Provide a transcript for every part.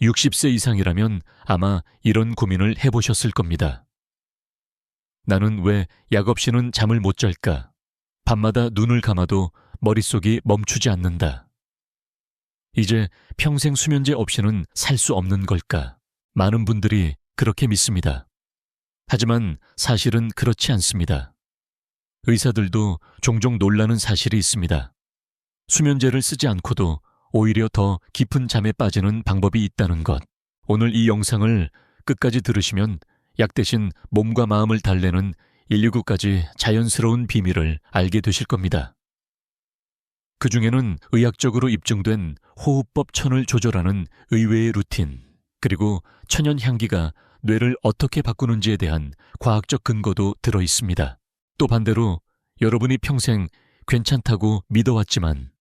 60세 이상이라면 아마 이런 고민을 해보셨을 겁니다. 나는 왜 약 없이는 잠을 못 잘까? 밤마다 눈을 감아도 머릿속이 멈추지 않는다. 이제 평생 수면제 없이는 살 수 없는 걸까? 많은 분들이 그렇게 믿습니다. 하지만 사실은 그렇지 않습니다. 의사들도 종종 놀라는 사실이 있습니다. 수면제를 쓰지 않고도 오히려 더 깊은 잠에 빠지는 방법이 있다는 것. 오늘 이 영상을 끝까지 들으시면 약 대신 몸과 마음을 달래는 119까지 자연스러운 비밀을 알게 되실 겁니다. 그 중에는 의학적으로 입증된 호흡법 천을 조절하는 의외의 루틴, 그리고 천연 향기가 뇌를 어떻게 바꾸는지에 대한 과학적 근거도 들어 있습니다. 또 반대로 여러분이 평생 괜찮다고 믿어왔지만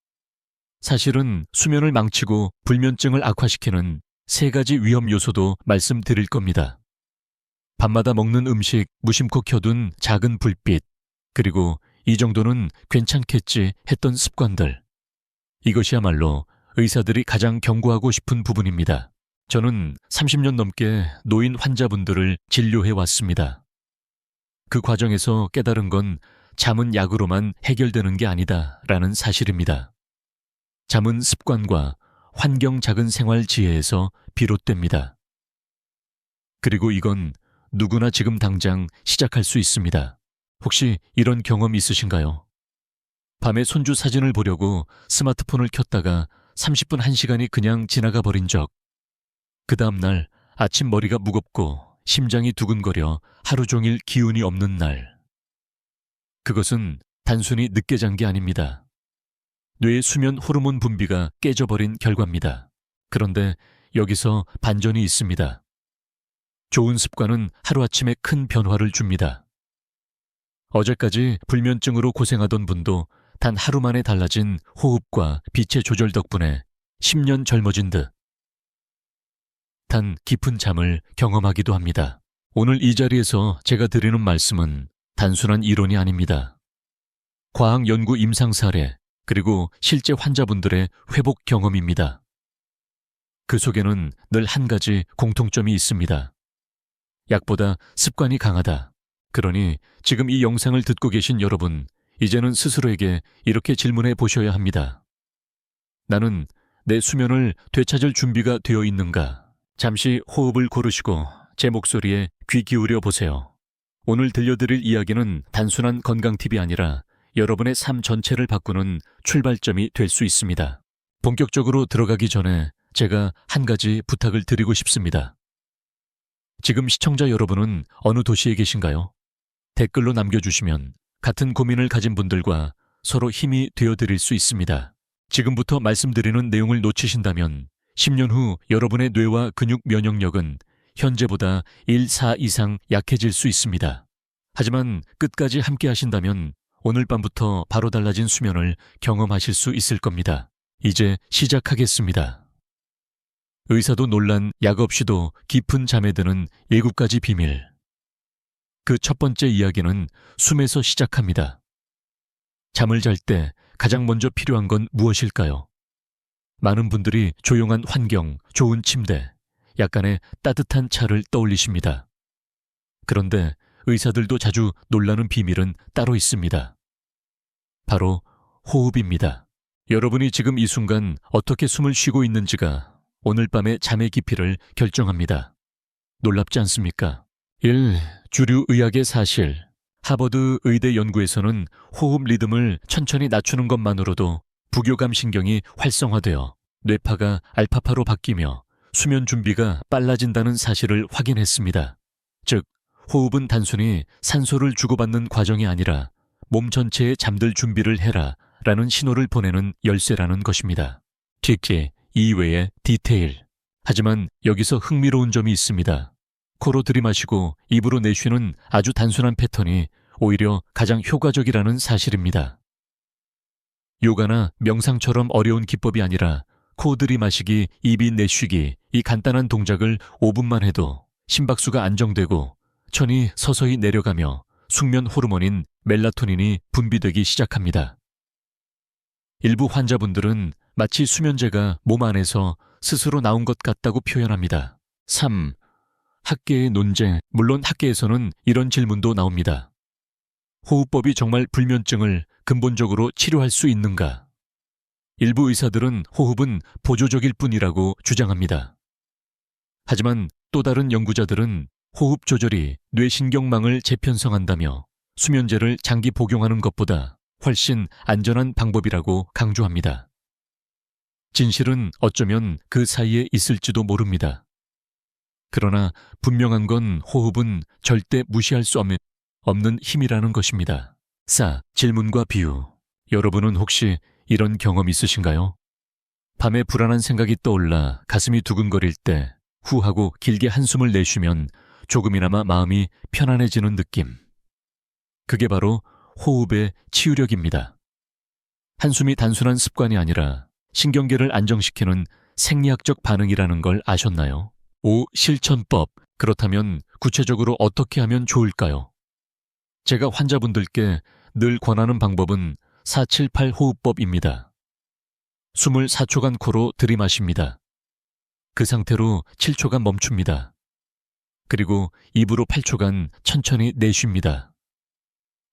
사실은 수면을 망치고 불면증을 악화시키는 3가지 위험 요소도 말씀드릴 겁니다. 밤마다 먹는 음식 무심코 켜둔 작은 불빛, 그리고 이 정도는 괜찮겠지 했던 습관들. 이것이야말로 의사들이 가장 경고하고 싶은 부분입니다. 저는 30년 넘게 노인 환자분들을 진료해 왔습니다. 그 과정에서 깨달은 건 잠은 약으로만 해결되는 게 아니다라는 사실입니다. 잠은 습관과 환경 작은 생활 지혜에서 비롯됩니다. 그리고 이건 누구나 지금 당장 시작할 수 있습니다. 혹시 이런 경험 있으신가요? 밤에 손주 사진을 보려고 스마트폰을 켰다가 30분 1시간이 그냥 지나가 버린 적. 그 다음날 아침 머리가 무겁고 심장이 두근거려 하루 종일 기운이 없는 날. 그것은 단순히 늦게 잔 게 아닙니다. 뇌의 수면 호르몬 분비가 깨져버린 결과입니다. 그런데 여기서 반전이 있습니다. 좋은 습관은 하루아침에 큰 변화를 줍니다. 어제까지 불면증으로 고생하던 분도 단 하루 만에 달라진 호흡과 빛의 조절 덕분에 10년 젊어진 듯 단 깊은 잠을 경험하기도 합니다. 오늘 이 자리에서 제가 드리는 말씀은 단순한 이론이 아닙니다. 과학 연구 임상 사례, 그리고 실제 환자분들의 회복 경험입니다. 그 속에는 늘 한 가지 공통점이 있습니다. 약보다 습관이 강하다. 그러니 지금 이 영상을 듣고 계신 여러분, 이제는 스스로에게 이렇게 질문해 보셔야 합니다. 나는 내 수면을 되찾을 준비가 되어 있는가? 잠시 호흡을 고르시고 제 목소리에 귀 기울여 보세요. 오늘 들려드릴 이야기는 단순한 건강 팁이 아니라 여러분의 삶 전체를 바꾸는 출발점이 될 수 있습니다. 본격적으로 들어가기 전에 제가 한 가지 부탁을 드리고 싶습니다. 지금 시청자 여러분은 어느 도시에 계신가요? 댓글로 남겨주시면 같은 고민을 가진 분들과 서로 힘이 되어드릴 수 있습니다. 지금부터 말씀드리는 내용을 놓치신다면 10년 후 여러분의 뇌와 근육 면역력은 현재보다 1, 4 이상 약해질 수 있습니다. 하지만 끝까지 함께 하신다면 오늘 밤부터 바로 달라진 수면을 경험하실 수 있을 겁니다. 이제 시작하겠습니다. 의사도 놀란 약 없이도 깊은 잠에 드는 7가지 비밀. 그 첫 번째 이야기는 숨에서 시작합니다. 잠을 잘 때 가장 먼저 필요한 건 무엇일까요? 많은 분들이 조용한 환경, 좋은 침대, 약간의 따뜻한 차를 떠올리십니다. 그런데 의사들도 자주 놀라는 비밀은 따로 있습니다. 바로 호흡입니다. 여러분이 지금 이 순간 어떻게 숨을 쉬고 있는지가 오늘 밤의 잠의 깊이를 결정합니다. 놀랍지 않습니까? 1. 주류 의학의 사실. 하버드 의대 연구에서는 호흡 리듬을 천천히 낮추는 것만으로도 부교감 신경이 활성화되어 뇌파가 알파파로 바뀌며 수면 준비가 빨라진다는 사실을 확인했습니다. 즉, 호흡은 단순히 산소를 주고받는 과정이 아니라 몸 전체에 잠들 준비를 해라 라는 신호를 보내는 열쇠라는 것입니다. 특히 이외의 디테일. 하지만 여기서 흥미로운 점이 있습니다. 코로 들이마시고 입으로 내쉬는 아주 단순한 패턴이 오히려 가장 효과적이라는 사실입니다. 요가나 명상처럼 어려운 기법이 아니라 코 들이마시기, 입이 내쉬기, 이 간단한 동작을 5분만 해도 심박수가 안정되고 천이 서서히 내려가며 숙면 호르몬인 멜라토닌이 분비되기 시작합니다. 일부 환자분들은 마치 수면제가 몸 안에서 스스로 나온 것 같다고 표현합니다. 3. 학계의 논쟁. 물론 학계에서는 이런 질문도 나옵니다. 호흡법이 정말 불면증을 근본적으로 치료할 수 있는가? 일부 의사들은 호흡은 보조적일 뿐이라고 주장합니다. 하지만 또 다른 연구자들은 호흡 조절이 뇌신경망을 재편성한다며 수면제를 장기 복용하는 것보다 훨씬 안전한 방법이라고 강조합니다. 진실은 어쩌면 그 사이에 있을지도 모릅니다. 그러나 분명한 건 호흡은 절대 무시할 수 없는 힘이라는 것입니다. 4. 질문과 비유. 여러분은 혹시 이런 경험 있으신가요? 밤에 불안한 생각이 떠올라 가슴이 두근거릴 때 후 하고 길게 한숨을 내쉬면 조금이나마 마음이 편안해지는 느낌. 그게 바로 호흡의 치유력입니다. 한숨이 단순한 습관이 아니라 신경계를 안정시키는 생리학적 반응이라는 걸 아셨나요? 5. 실천법. 그렇다면 구체적으로 어떻게 하면 좋을까요? 제가 환자분들께 늘 권하는 방법은 478 호흡법입니다. 숨을 4초간 코로 들이마십니다. 그 상태로 7초간 멈춥니다. 그리고 입으로 8초간 천천히 내쉽니다.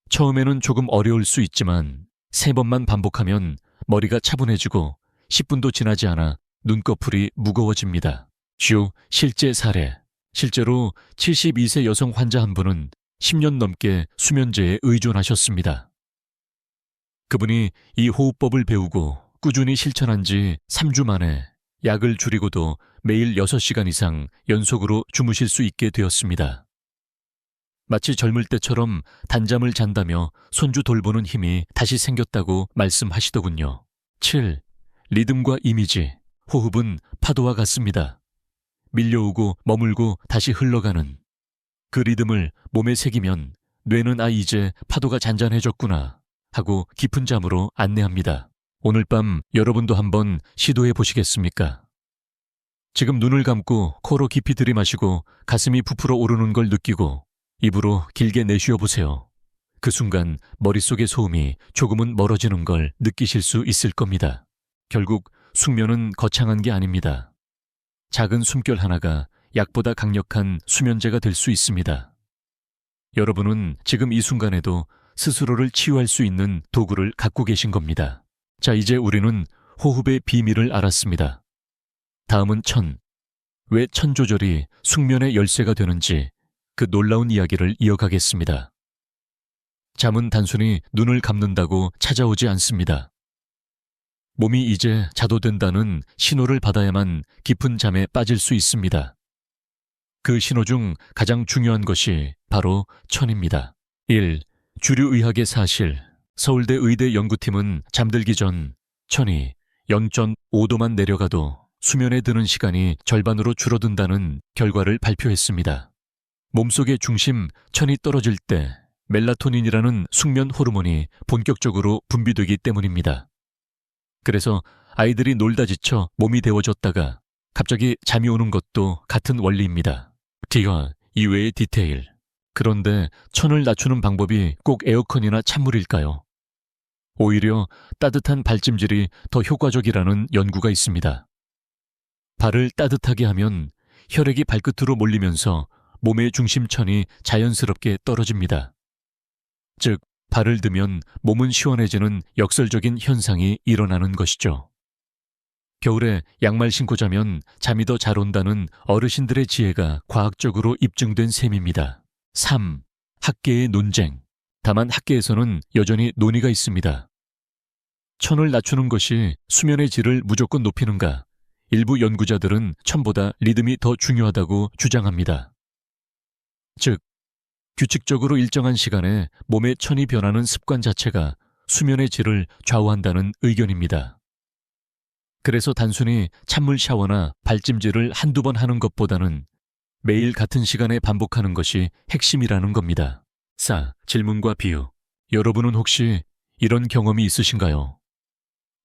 처음에는 조금 어려울 수 있지만 3번만 반복하면 머리가 차분해지고 10분도 지나지 않아 눈꺼풀이 무거워집니다. 주 실제 사례. 실제로 72세 여성 환자 한 분은 10년 넘게 수면제에 의존하셨습니다. 그분이 이 호흡법을 배우고 꾸준히 실천한 지 3주 만에 약을 줄이고도 매일 6시간 이상 연속으로 주무실 수 있게 되었습니다. 마치 젊을 때처럼 단잠을 잔다며 손주 돌보는 힘이 다시 생겼다고 말씀하시더군요. 7. 리듬과 이미지. 호흡은 파도와 같습니다. 밀려오고 머물고 다시 흘러가는 그 리듬을 몸에 새기면 뇌는 이제 파도가 잔잔해졌구나 하고 깊은 잠으로 안내합니다. 오늘 밤 여러분도 한번 시도해 보시겠습니까? 지금 눈을 감고 코로 깊이 들이마시고 가슴이 부풀어 오르는 걸 느끼고 입으로 길게 내쉬어 보세요. 그 순간 머릿속의 소음이 조금은 멀어지는 걸 느끼실 수 있을 겁니다. 결국 숙면은 거창한 게 아닙니다. 작은 숨결 하나가 약보다 강력한 수면제가 될 수 있습니다. 여러분은 지금 이 순간에도 스스로를 치유할 수 있는 도구를 갖고 계신 겁니다. 자, 이제 우리는 호흡의 비밀을 알았습니다. 다음은 천. 왜 천 조절이 숙면의 열쇠가 되는지 그 놀라운 이야기를 이어가겠습니다. 잠은 단순히 눈을 감는다고 찾아오지 않습니다. 몸이 이제 자도 된다는 신호를 받아야만 깊은 잠에 빠질 수 있습니다. 그 신호 중 가장 중요한 것이 바로 천입니다. 1. 주류의학의 사실. 서울대 의대 연구팀은 잠들기 전 천이 0.5도만 내려가도 수면에 드는 시간이 절반으로 줄어든다는 결과를 발표했습니다. 몸속의 중심 천이 떨어질 때 멜라토닌이라는 숙면 호르몬이 본격적으로 분비되기 때문입니다. 그래서 아이들이 놀다 지쳐 몸이 데워졌다가 갑자기 잠이 오는 것도 같은 원리입니다. 뒤와 이외의 디테일. 그런데 천을 낮추는 방법이 꼭 에어컨이나 찬물일까요? 오히려 따뜻한 발찜질이 더 효과적이라는 연구가 있습니다. 발을 따뜻하게 하면 혈액이 발끝으로 몰리면서 몸의 중심천이 자연스럽게 떨어집니다. 즉, 발을 드면 몸은 시원해지는 역설적인 현상이 일어나는 것이죠. 겨울에 양말 신고 자면 잠이 더 잘 온다는 어르신들의 지혜가 과학적으로 입증된 셈입니다. 3. 학계의 논쟁. 다만 학계에서는 여전히 논의가 있습니다. 천을 낮추는 것이 수면의 질을 무조건 높이는가? 일부 연구자들은 천보다 리듬이 더 중요하다고 주장합니다. 즉, 규칙적으로 일정한 시간에 몸의 천이 변하는 습관 자체가 수면의 질을 좌우한다는 의견입니다. 그래서 단순히 찬물 샤워나 발찜질을 한두 번 하는 것보다는 매일 같은 시간에 반복하는 것이 핵심이라는 겁니다. 4. 질문과 비유. 여러분은 혹시 이런 경험이 있으신가요?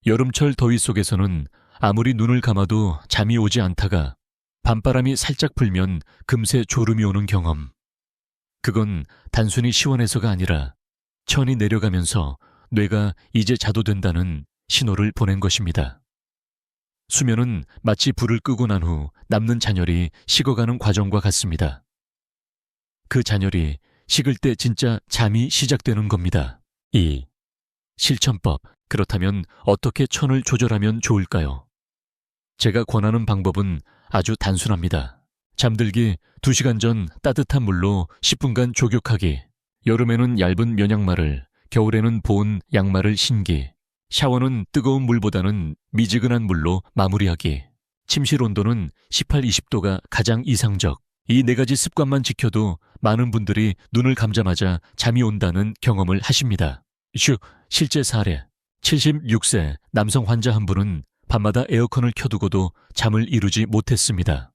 여름철 더위 속에서는 아무리 눈을 감아도 잠이 오지 않다가 밤바람이 살짝 불면 금세 졸음이 오는 경험. 그건 단순히 시원해서가 아니라 천이 내려가면서 뇌가 이제 자도 된다는 신호를 보낸 것입니다. 수면은 마치 불을 끄고 난 후 남는 잔열이 식어가는 과정과 같습니다. 그 잔열이 식을 때 진짜 잠이 시작되는 겁니다. 2. 실천법. 그렇다면 어떻게 천을 조절하면 좋을까요? 제가 권하는 방법은 아주 단순합니다. 잠들기 2시간 전 따뜻한 물로 10분간 족욕하기, 여름에는 얇은 면양말을, 겨울에는 보온 양말을 신기, 샤워는 뜨거운 물보다는 미지근한 물로 마무리하기, 침실 온도는 18, 20도가 가장 이상적. 이 4가지 습관만 지켜도 많은 분들이 눈을 감자마자 잠이 온다는 경험을 하십니다. 실제 사례. 76세 남성 환자 한 분은 밤마다 에어컨을 켜두고도 잠을 이루지 못했습니다.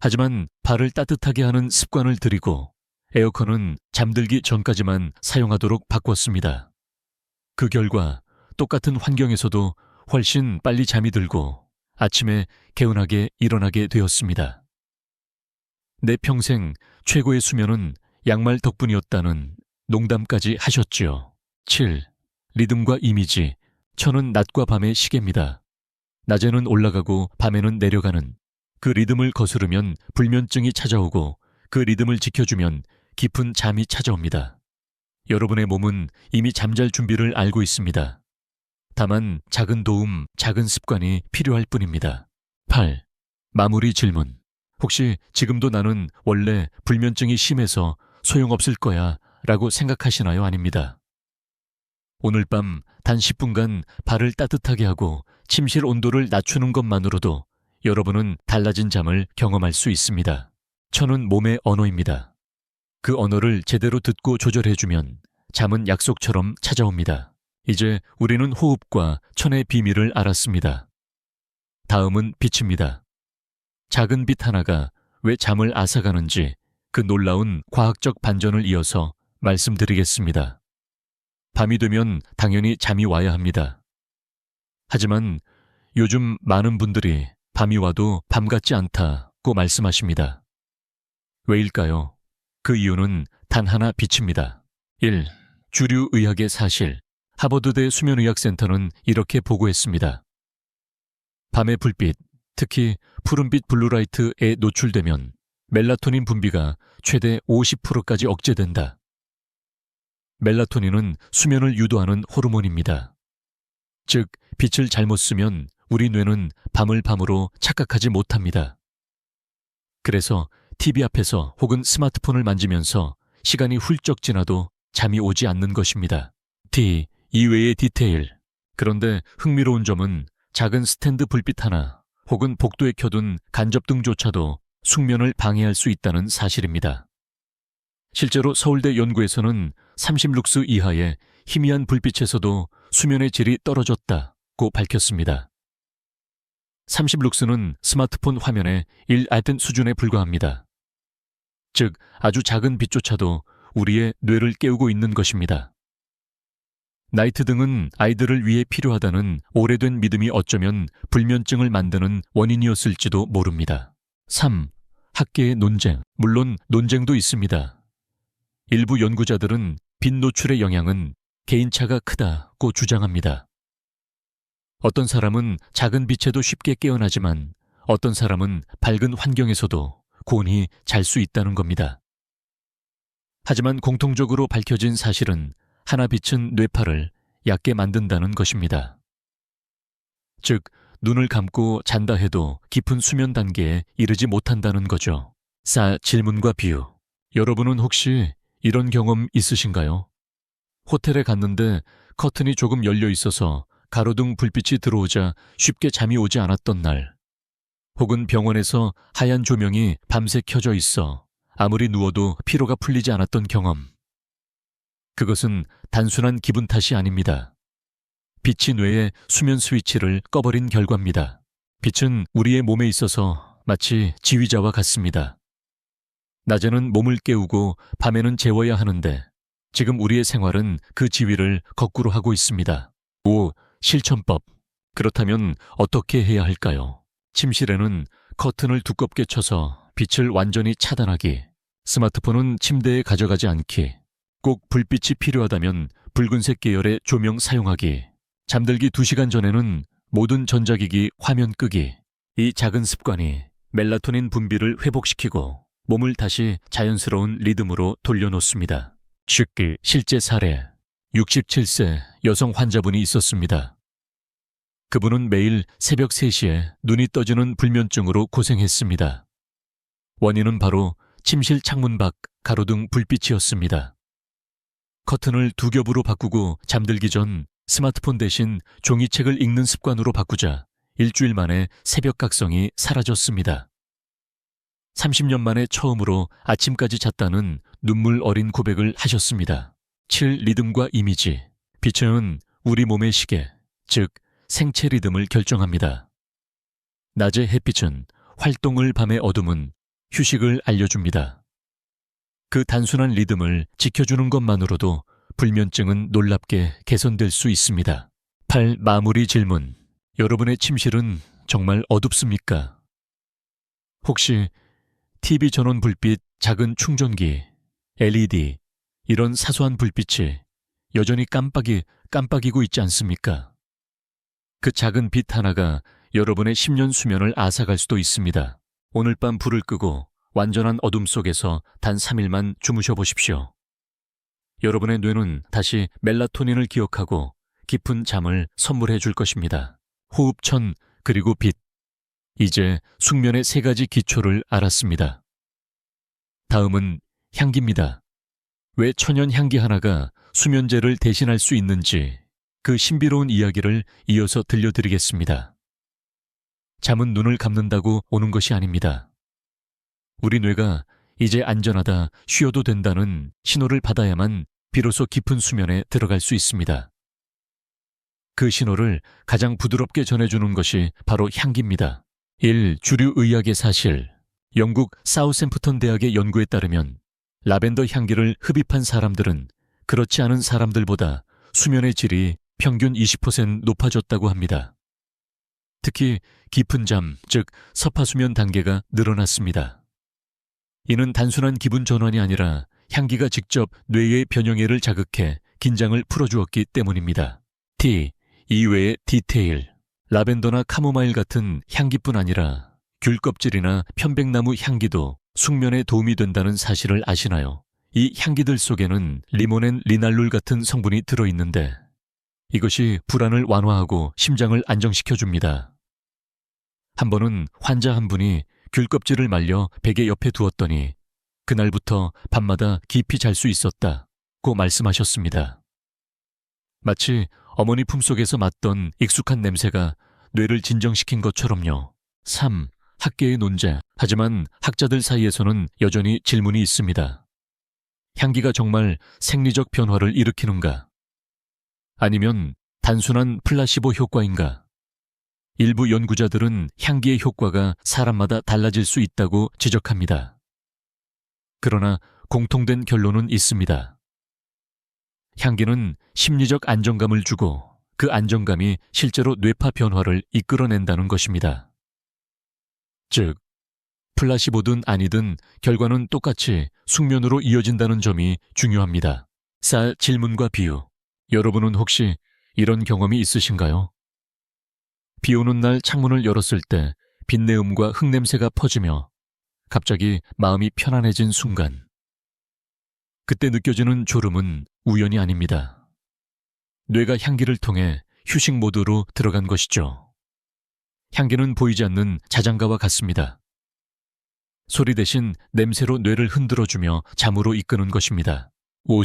하지만 발을 따뜻하게 하는 습관을 들이고 에어컨은 잠들기 전까지만 사용하도록 바꿨습니다. 그 결과 똑같은 환경에서도 훨씬 빨리 잠이 들고 아침에 개운하게 일어나게 되었습니다. 내 평생 최고의 수면은 양말 덕분이었다는 농담까지 하셨지요. 7. 리듬과 이미지. 천은 낮과 밤의 시계입니다. 낮에는 올라가고 밤에는 내려가는 그 리듬을 거스르면 불면증이 찾아오고 그 리듬을 지켜주면 깊은 잠이 찾아옵니다. 여러분의 몸은 이미 잠잘 준비를 알고 있습니다. 다만 작은 도움, 작은 습관이 필요할 뿐입니다. 8. 마무리 질문. 혹시 지금도 나는 원래 불면증이 심해서 소용없을 거야 라고 생각하시나요? 아닙니다. 오늘 밤 단 10분간 발을 따뜻하게 하고 침실 온도를 낮추는 것만으로도 여러분은 달라진 잠을 경험할 수 있습니다. 천은 몸의 언어입니다. 그 언어를 제대로 듣고 조절해주면 잠은 약속처럼 찾아옵니다. 이제 우리는 호흡과 천의 비밀을 알았습니다. 다음은 빛입니다. 작은 빛 하나가 왜 잠을 앗아가는지 그 놀라운 과학적 반전을 이어서 말씀드리겠습니다. 밤이 되면 당연히 잠이 와야 합니다. 하지만 요즘 많은 분들이 밤이 와도 밤 같지 않다고 말씀하십니다. 왜일까요? 그 이유는 단 하나 빛입니다. 1. 주류 의학의 사실. 하버드대 수면의학센터는 이렇게 보고했습니다. 밤의 불빛, 특히 푸른빛 블루라이트에 노출되면 멜라토닌 분비가 최대 50%까지 억제된다. 멜라토닌은 수면을 유도하는 호르몬입니다. 즉, 빛을 잘못 쓰면 우리 뇌는 밤을 밤으로 착각하지 못합니다. 그래서 TV 앞에서 혹은 스마트폰을 만지면서 시간이 훌쩍 지나도 잠이 오지 않는 것입니다. D. 이외의 디테일. 그런데 흥미로운 점은 작은 스탠드 불빛 하나 혹은 복도에 켜둔 간접등조차도 숙면을 방해할 수 있다는 사실입니다. 실제로 서울대 연구에서는 30룩스 이하의 희미한 불빛에서도 수면의 질이 떨어졌다고 밝혔습니다. 30룩스는 스마트폰 화면의 1아덴 수준에 불과합니다. 즉, 아주 작은 빛조차도 우리의 뇌를 깨우고 있는 것입니다. 나이트 등은 아이들을 위해 필요하다는 오래된 믿음이 어쩌면 불면증을 만드는 원인이었을지도 모릅니다. 3. 학계의 논쟁. 물론 논쟁도 있습니다. 일부 연구자들은 빛 노출의 영향은 개인차가 크다고 주장합니다. 어떤 사람은 작은 빛에도 쉽게 깨어나지만 어떤 사람은 밝은 환경에서도 곤히 잘 수 있다는 겁니다. 하지만 공통적으로 밝혀진 사실은 하나 빛은 뇌파를 얕게 만든다는 것입니다. 즉, 눈을 감고 잔다 해도 깊은 수면 단계에 이르지 못한다는 거죠. 4. 질문과 비유. 여러분은 혹시 이런 경험 있으신가요? 호텔에 갔는데 커튼이 조금 열려 있어서 가로등 불빛이 들어오자 쉽게 잠이 오지 않았던 날. 혹은 병원에서 하얀 조명이 밤새 켜져 있어 아무리 누워도 피로가 풀리지 않았던 경험. 그것은 단순한 기분 탓이 아닙니다. 빛이 뇌의 수면 스위치를 꺼버린 결과입니다. 빛은 우리의 몸에 있어서 마치 지휘자와 같습니다. 낮에는 몸을 깨우고 밤에는 재워야 하는데 지금 우리의 생활은 그 지휘를 거꾸로 하고 있습니다. 5. 실천법. 그렇다면 어떻게 해야 할까요? 침실에는 커튼을 두껍게 쳐서 빛을 완전히 차단하기, 스마트폰은 침대에 가져가지 않기, 꼭 불빛이 필요하다면 붉은색 계열의 조명 사용하기, 잠들기 2시간 전에는 모든 전자기기 화면 끄기. 이 작은 습관이 멜라토닌 분비를 회복시키고 몸을 다시 자연스러운 리듬으로 돌려놓습니다. 쉽기 실제 사례. 67세 여성 환자분이 있었습니다. 그분은 매일 새벽 3시에 눈이 떠지는 불면증으로 고생했습니다. 원인은 바로 침실 창문 밖 가로등 불빛이었습니다. 커튼을 2겹으로 바꾸고 잠들기 전 스마트폰 대신 종이책을 읽는 습관으로 바꾸자 일주일 만에 새벽 각성이 사라졌습니다. 30년 만에 처음으로 아침까지 잤다는 눈물 어린 고백을 하셨습니다. 7. 리듬과 이미지. 빛은 우리 몸의 시계, 즉 생체 리듬을 결정합니다. 낮의 햇빛은 활동을, 밤의 어둠은 휴식을 알려줍니다. 그 단순한 리듬을 지켜주는 것만으로도 불면증은 놀랍게 개선될 수 있습니다. 8. 마무리 질문. 여러분의 침실은 정말 어둡습니까? 혹시 TV 전원 불빛, 작은 충전기, LED, 이런 사소한 불빛이 여전히 깜빡이고 있지 않습니까? 그 작은 빛 하나가 여러분의 10년 수면을 앗아갈 수도 있습니다. 오늘 밤 불을 끄고 완전한 어둠 속에서 단 3일만 주무셔 보십시오. 여러분의 뇌는 다시 멜라토닌을 기억하고 깊은 잠을 선물해 줄 것입니다. 호흡천 그리고 빛. 이제 숙면의 3가지 기초를 알았습니다. 다음은 향기입니다. 왜 천연 향기 하나가 수면제를 대신할 수 있는지 그 신비로운 이야기를 이어서 들려드리겠습니다. 잠은 눈을 감는다고 오는 것이 아닙니다. 우리 뇌가 이제 안전하다, 쉬어도 된다는 신호를 받아야만 비로소 깊은 수면에 들어갈 수 있습니다. 그 신호를 가장 부드럽게 전해주는 것이 바로 향기입니다. 1. 주류 의학의 사실. 영국 사우샘프턴 대학의 연구에 따르면 라벤더 향기를 흡입한 사람들은 그렇지 않은 사람들보다 수면의 질이 평균 20% 높아졌다고 합니다. 특히 깊은 잠, 즉 서파수면 단계가 늘어났습니다. 이는 단순한 기분 전환이 아니라 향기가 직접 뇌의 변형애를 자극해 긴장을 풀어주었기 때문입니다. T. 이외의 디테일. 라벤더나 카모마일 같은 향기뿐 아니라 귤 껍질이나 편백나무 향기도 숙면에 도움이 된다는 사실을 아시나요? 이 향기들 속에는 리모넨 리날룰 같은 성분이 들어있는데 이것이 불안을 완화하고 심장을 안정시켜줍니다. 한 번은 환자 한 분이 귤 껍질을 말려 베개 옆에 두었더니 그날부터 밤마다 깊이 잘 수 있었다고 말씀하셨습니다. 마치 어머니 품속에서 맡던 익숙한 냄새가 뇌를 진정시킨 것처럼요. 3. 학계의 논제. 하지만 학자들 사이에서는 여전히 질문이 있습니다. 향기가 정말 생리적 변화를 일으키는가? 아니면 단순한 플라시보 효과인가? 일부 연구자들은 향기의 효과가 사람마다 달라질 수 있다고 지적합니다. 그러나 공통된 결론은 있습니다. 향기는 심리적 안정감을 주고 그 안정감이 실제로 뇌파 변화를 이끌어낸다는 것입니다. 즉, 플라시보든 아니든 결과는 똑같이 숙면으로 이어진다는 점이 중요합니다. 4. 질문과 비유. 여러분은 혹시 이런 경험이 있으신가요? 비 오는 날 창문을 열었을 때 빛내음과 흙냄새가 퍼지며 갑자기 마음이 편안해진 순간. 그때 느껴지는 졸음은 우연이 아닙니다. 뇌가 향기를 통해 휴식 모드로 들어간 것이죠. 향기는 보이지 않는 자장가와 같습니다. 소리 대신 냄새로 뇌를 흔들어주며 잠으로 이끄는 것입니다. 5.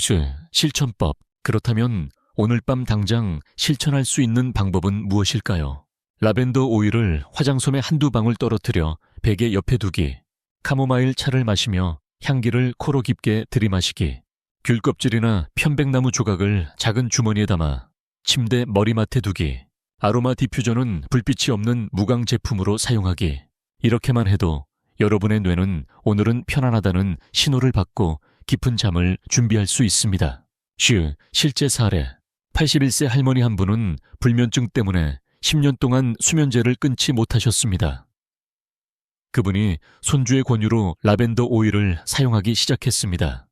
실천법. 그렇다면 오늘 밤 당장 실천할 수 있는 방법은 무엇일까요? 라벤더 오일을 화장솜에 한두 방울 떨어뜨려 베개 옆에 두기, 카모마일 차를 마시며 향기를 코로 깊게 들이마시기, 귤 껍질이나 편백나무 조각을 작은 주머니에 담아 침대 머리맡에 두기, 아로마 디퓨저는 불빛이 없는 무광 제품으로 사용하기. 이렇게만 해도 여러분의 뇌는 오늘은 편안하다는 신호를 받고 깊은 잠을 준비할 수 있습니다. 실제 사례. 81세 할머니 한 분은 불면증 때문에 10년 동안 수면제를 끊지 못하셨습니다. 그분이 손주의 권유로 라벤더 오일을 사용하기 시작했습니다.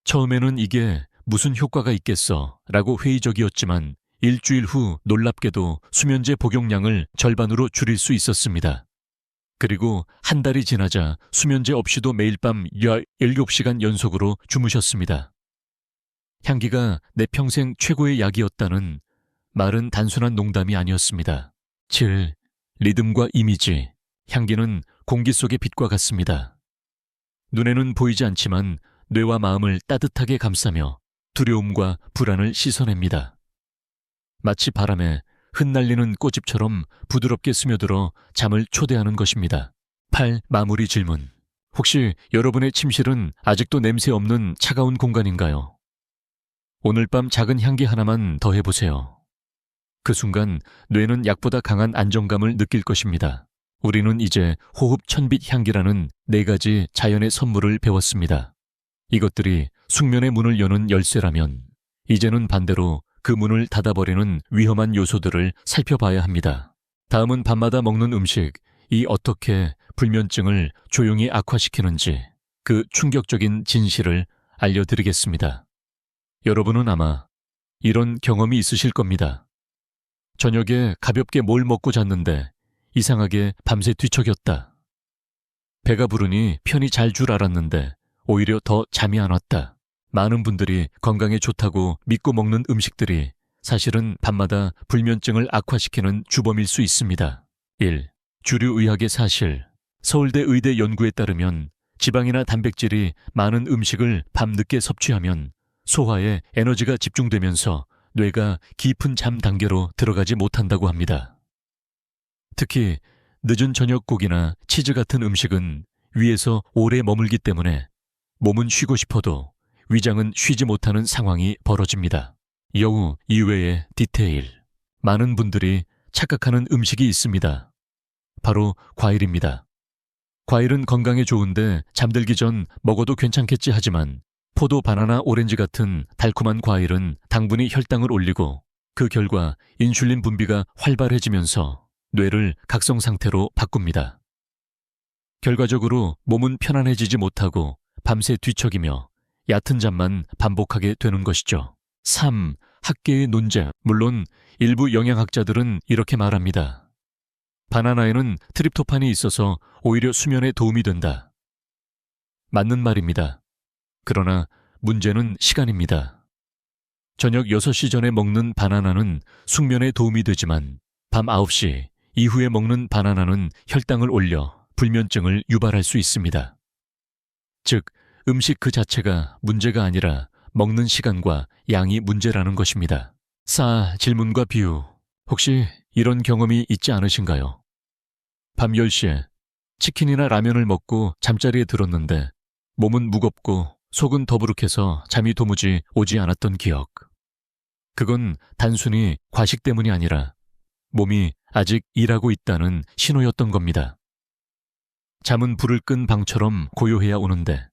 처음에는 이게 무슨 효과가 있겠어 라고 회의적이었지만 일주일 후 놀랍게도 수면제 복용량을 절반으로 줄일 수 있었습니다. 그리고 한 달이 지나자 수면제 없이도 매일 밤 17시간 연속으로 주무셨습니다. 향기가 내 평생 최고의 약이었다는 말은 단순한 농담이 아니었습니다. 7. 리듬과 이미지. 향기는 공기 속의 빛과 같습니다. 눈에는 보이지 않지만 뇌와 마음을 따뜻하게 감싸며 두려움과 불안을 씻어냅니다. 마치 바람에 흩날리는 꽃잎처럼 부드럽게 스며들어 잠을 초대하는 것입니다. 8. 마무리 질문. 혹시 여러분의 침실은 아직도 냄새 없는 차가운 공간인가요? 오늘 밤 작은 향기 하나만 더 해보세요. 그 순간 뇌는 약보다 강한 안정감을 느낄 것입니다. 우리는 이제 호흡 천빛 향기라는 4가지 자연의 선물을 배웠습니다. 이것들이 숙면의 문을 여는 열쇠라면 이제는 반대로 그 문을 닫아버리는 위험한 요소들을 살펴봐야 합니다. 다음은 밤마다 먹는 음식이 어떻게 불면증을 조용히 악화시키는지 그 충격적인 진실을 알려드리겠습니다. 여러분은 아마 이런 경험이 있으실 겁니다. 저녁에 가볍게 뭘 먹고 잤는데 이상하게 밤새 뒤척였다. 배가 부르니 편히 잘 줄 알았는데 오히려 더 잠이 안 왔다. 많은 분들이 건강에 좋다고 믿고 먹는 음식들이 사실은 밤마다 불면증을 악화시키는 주범일 수 있습니다. 1. 주류 의학의 사실. 서울대 의대 연구에 따르면 지방이나 단백질이 많은 음식을 밤늦게 섭취하면 소화에 에너지가 집중되면서 뇌가 깊은 잠 단계로 들어가지 못한다고 합니다. 특히 늦은 저녁 고기나 치즈 같은 음식은 위에서 오래 머물기 때문에 몸은 쉬고 싶어도 위장은 쉬지 못하는 상황이 벌어집니다. 여우 이외의 디테일. 많은 분들이 착각하는 음식이 있습니다. 바로 과일입니다. 과일은 건강에 좋은데 잠들기 전 먹어도 괜찮겠지 하지만 포도, 바나나, 오렌지 같은 달콤한 과일은 당분이 혈당을 올리고 그 결과 인슐린 분비가 활발해지면서 뇌를 각성 상태로 바꿉니다. 결과적으로 몸은 편안해지지 못하고 밤새 뒤척이며 얕은 잠만 반복하게 되는 것이죠. 3. 학계의 논쟁. 물론 일부 영양학자들은 이렇게 말합니다. 바나나에는 트립토판이 있어서 오히려 수면에 도움이 된다. 맞는 말입니다. 그러나 문제는 시간입니다. 저녁 6시 전에 먹는 바나나는 숙면에 도움이 되지만 밤 9시 이후에 먹는 바나나는 혈당을 올려 불면증을 유발할 수 있습니다. 즉, 음식 그 자체가 문제가 아니라 먹는 시간과 양이 문제라는 것입니다. 4. 질문과 비유. 혹시 이런 경험이 있지 않으신가요? 밤 10시에 치킨이나 라면을 먹고 잠자리에 들었는데 몸은 무겁고 속은 더부룩해서 잠이 도무지 오지 않았던 기억. 그건 단순히 과식 때문이 아니라 몸이 아직 일하고 있다는 신호였던 겁니다. 잠은 불을 끈 방처럼 고요해야 오는데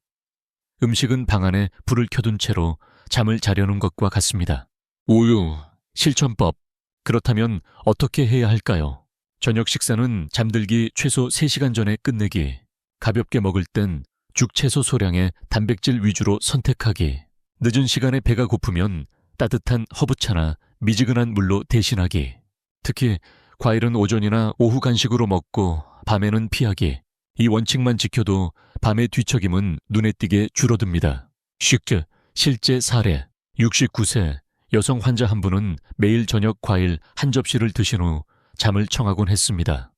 음식은 방 안에 불을 켜둔 채로 잠을 자려는 것과 같습니다. 5. 실천법. 그렇다면 어떻게 해야 할까요? 저녁 식사는 잠들기 최소 3시간 전에 끝내기. 가볍게 먹을 땐 죽 채소 소량의 단백질 위주로 선택하기. 늦은 시간에 배가 고프면 따뜻한 허브차나 미지근한 물로 대신하기. 특히 과일은 오전이나 오후 간식으로 먹고 밤에는 피하기. 이 원칙만 지켜도 밤의 뒤척임은 눈에 띄게 줄어듭니다. 실제 사례. 69세 여성 환자 한 분은 매일 저녁 과일 한 접시를 드신 후 잠을 청하곤 했습니다.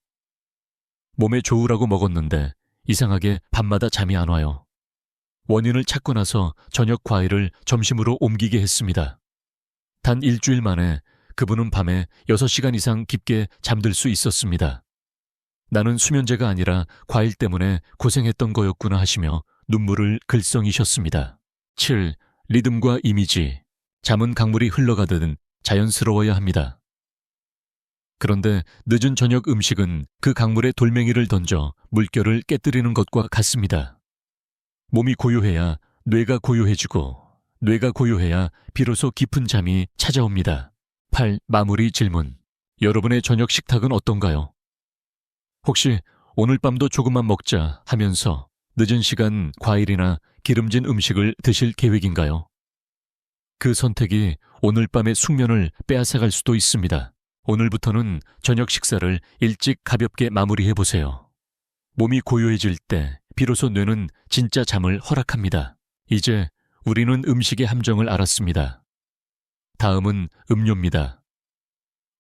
몸에 좋으라고 먹었는데 이상하게 밤마다 잠이 안 와요. 원인을 찾고 나서 저녁 과일을 점심으로 옮기게 했습니다. 단 일주일 만에 그분은 밤에 6시간 이상 깊게 잠들 수 있었습니다. 나는 수면제가 아니라 과일 때문에 고생했던 거였구나 하시며 눈물을 글썽이셨습니다. 7. 리듬과 이미지. 잠은 강물이 흘러가듯 자연스러워야 합니다. 그런데 늦은 저녁 음식은 그 강물에 돌멩이를 던져 물결을 깨뜨리는 것과 같습니다. 몸이 고요해야 뇌가 고요해지고 뇌가 고요해야 비로소 깊은 잠이 찾아옵니다. 8. 마무리 질문. 여러분의 저녁 식탁은 어떤가요? 혹시 오늘 밤도 조금만 먹자 하면서 늦은 시간 과일이나 기름진 음식을 드실 계획인가요? 그 선택이 오늘 밤의 숙면을 빼앗아갈 수도 있습니다. 오늘부터는 저녁 식사를 일찍 가볍게 마무리해보세요. 몸이 고요해질 때 비로소 뇌는 진짜 잠을 허락합니다. 이제 우리는 음식의 함정을 알았습니다. 다음은 음료입니다.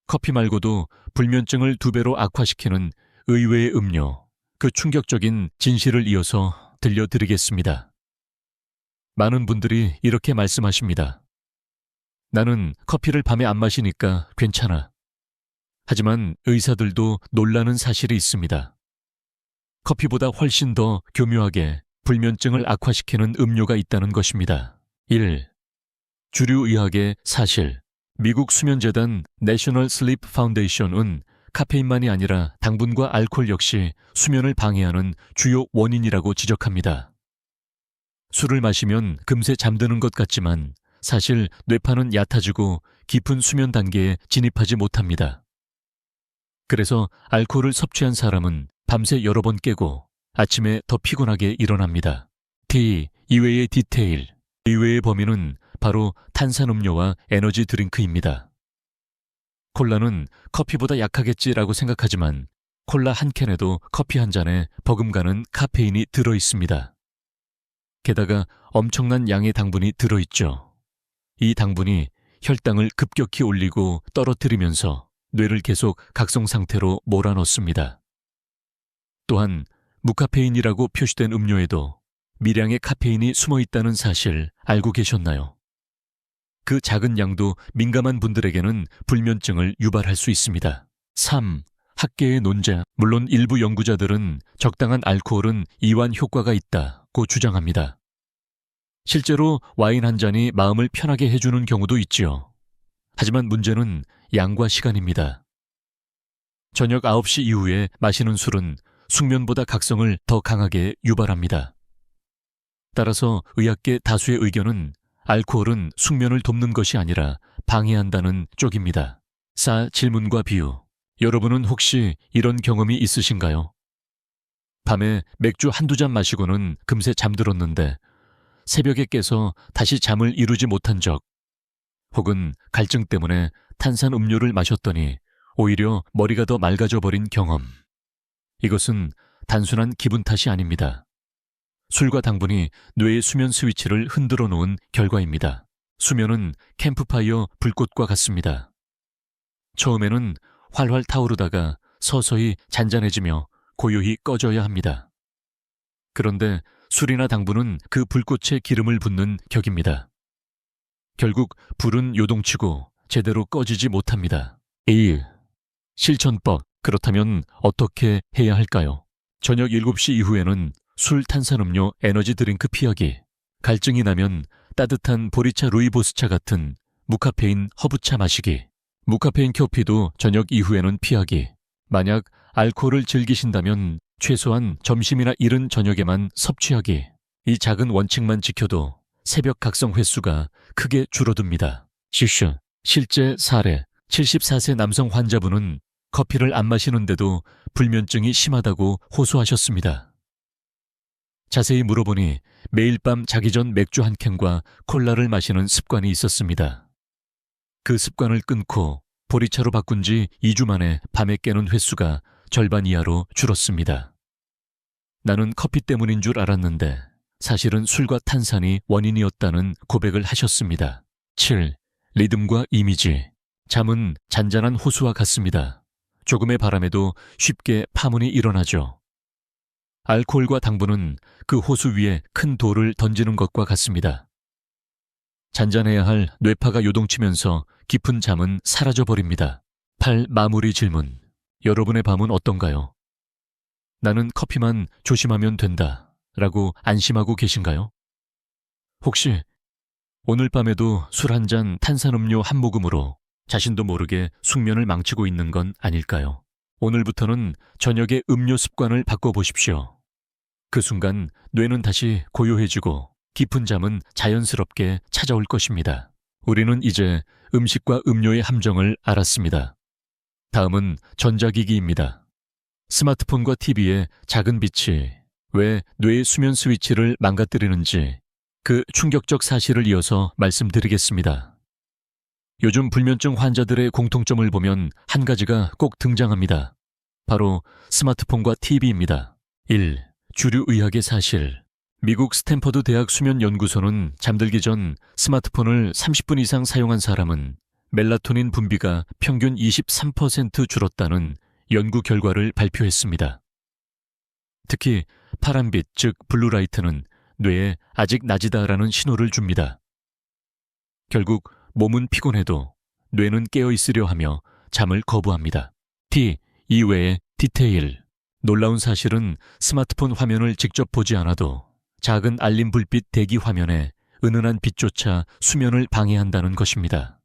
커피 말고도 불면증을 2배로 악화시키는 의외의 음료, 그 충격적인 진실을 이어서 들려드리겠습니다. 많은 분들이 이렇게 말씀하십니다. 나는 커피를 밤에 안 마시니까 괜찮아. 하지만 의사들도 놀라는 사실이 있습니다. 커피보다 훨씬 더 교묘하게 불면증을 악화시키는 음료가 있다는 것입니다. 1. 주류 의학의 사실. 미국 수면재단 내셔널 슬립 파운데이션은 카페인만이 아니라 당분과 알코올 역시 수면을 방해하는 주요 원인이라고 지적합니다. 술을 마시면 금세 잠드는 것 같지만 사실 뇌파는 얕아지고 깊은 수면 단계에 진입하지 못합니다. 그래서 알코올을 섭취한 사람은 밤새 여러 번 깨고 아침에 더 피곤하게 일어납니다. T. 이외의 디테일. 이외의 범위는 바로 탄산음료와 에너지 드링크입니다. 콜라는 커피보다 약하겠지라고 생각하지만 콜라 한 캔에도 커피 한 잔에 버금가는 카페인이 들어있습니다. 게다가 엄청난 양의 당분이 들어있죠. 이 당분이 혈당을 급격히 올리고 떨어뜨리면서 뇌를 계속 각성 상태로 몰아넣습니다. 또한 무카페인이라고 표시된 음료에도 미량의 카페인이 숨어 있다는 사실 알고 계셨나요? 그 작은 양도 민감한 분들에게는 불면증을 유발할 수 있습니다. 3. 학계의 논자. 물론 일부 연구자들은 적당한 알코올은 이완 효과가 있다고 주장합니다. 실제로 와인 한 잔이 마음을 편하게 해주는 경우도 있지요. 하지만 문제는 양과 시간입니다. 저녁 9시 이후에 마시는 술은 숙면보다 각성을 더 강하게 유발합니다. 따라서 의학계 다수의 의견은 알코올은 숙면을 돕는 것이 아니라 방해한다는 쪽입니다. 4. 질문과 비유. 여러분은 혹시 이런 경험이 있으신가요? 밤에 맥주 한두 잔 마시고는 금세 잠들었는데 새벽에 깨서 다시 잠을 이루지 못한 적, 혹은 갈증 때문에 탄산 음료를 마셨더니 오히려 머리가 더 맑아져 버린 경험. 이것은 단순한 기분 탓이 아닙니다. 술과 당분이 뇌의 수면 스위치를 흔들어 놓은 결과입니다. 수면은 캠프파이어 불꽃과 같습니다. 처음에는 활활 타오르다가 서서히 잔잔해지며 고요히 꺼져야 합니다. 그런데 술이나 당분은 그 불꽃에 기름을 붓는 격입니다. 결국 불은 요동치고 제대로 꺼지지 못합니다. 2. 실천법. 그렇다면 어떻게 해야 할까요? 저녁 7시 이후에는 술, 탄산음료, 에너지 드링크 피하기. 갈증이 나면 따뜻한 보리차 루이보스차 같은 무카페인 허브차 마시기. 무카페인 커피도 저녁 이후에는 피하기. 만약 알코올을 즐기신다면 최소한 점심이나 이른 저녁에만 섭취하기. 이 작은 원칙만 지켜도 새벽 각성 횟수가 크게 줄어듭니다. 시슈. 실제 사례. 74세 남성 환자분은 커피를 안 마시는데도 불면증이 심하다고 호소하셨습니다. 자세히 물어보니 매일 밤 자기 전 맥주 한 캔과 콜라를 마시는 습관이 있었습니다. 그 습관을 끊고 보리차로 바꾼 지 2주 만에 밤에 깨는 횟수가 절반 이하로 줄었습니다. 나는 커피 때문인 줄 알았는데 사실은 술과 탄산이 원인이었다는 고백을 하셨습니다. 7. 리듬과 이미지. 잠은 잔잔한 호수와 같습니다. 조금의 바람에도 쉽게 파문이 일어나죠. 알코올과 당분은 그 호수 위에 큰 돌을 던지는 것과 같습니다. 잔잔해야 할 뇌파가 요동치면서 깊은 잠은 사라져버립니다. 8. 마무리 질문. 여러분의 밤은 어떤가요? 나는 커피만 조심하면 된다 라고 안심하고 계신가요? 혹시 오늘 밤에도 술 한 잔, 탄산음료 한 모금으로 자신도 모르게 숙면을 망치고 있는 건 아닐까요? 오늘부터는 저녁의 음료 습관을 바꿔보십시오. 그 순간 뇌는 다시 고요해지고 깊은 잠은 자연스럽게 찾아올 것입니다. 우리는 이제 음식과 음료의 함정을 알았습니다. 다음은 전자기기입니다. 스마트폰과 TV의 작은 빛이 왜 뇌의 수면 스위치를 망가뜨리는지 그 충격적 사실을 이어서 말씀드리겠습니다. 요즘 불면증 환자들의 공통점을 보면 한 가지가 꼭 등장합니다. 바로 스마트폰과 TV입니다. 1. 주류 의학의 사실. 미국 스탠퍼드 대학 수면연구소는 잠들기 전 스마트폰을 30분 이상 사용한 사람은 멜라토닌 분비가 평균 23% 줄었다는 연구 결과를 발표했습니다. 특히 파란빛, 즉 블루라이트는 뇌에 아직 낮이다라는 신호를 줍니다. 결국 몸은 피곤해도 뇌는 깨어있으려 하며 잠을 거부합니다. T. 이외의 디테일. 놀라운 사실은 스마트폰 화면을 직접 보지 않아도 작은 알림 불빛 대기 화면에 은은한 빛조차 수면을 방해한다는 것입니다.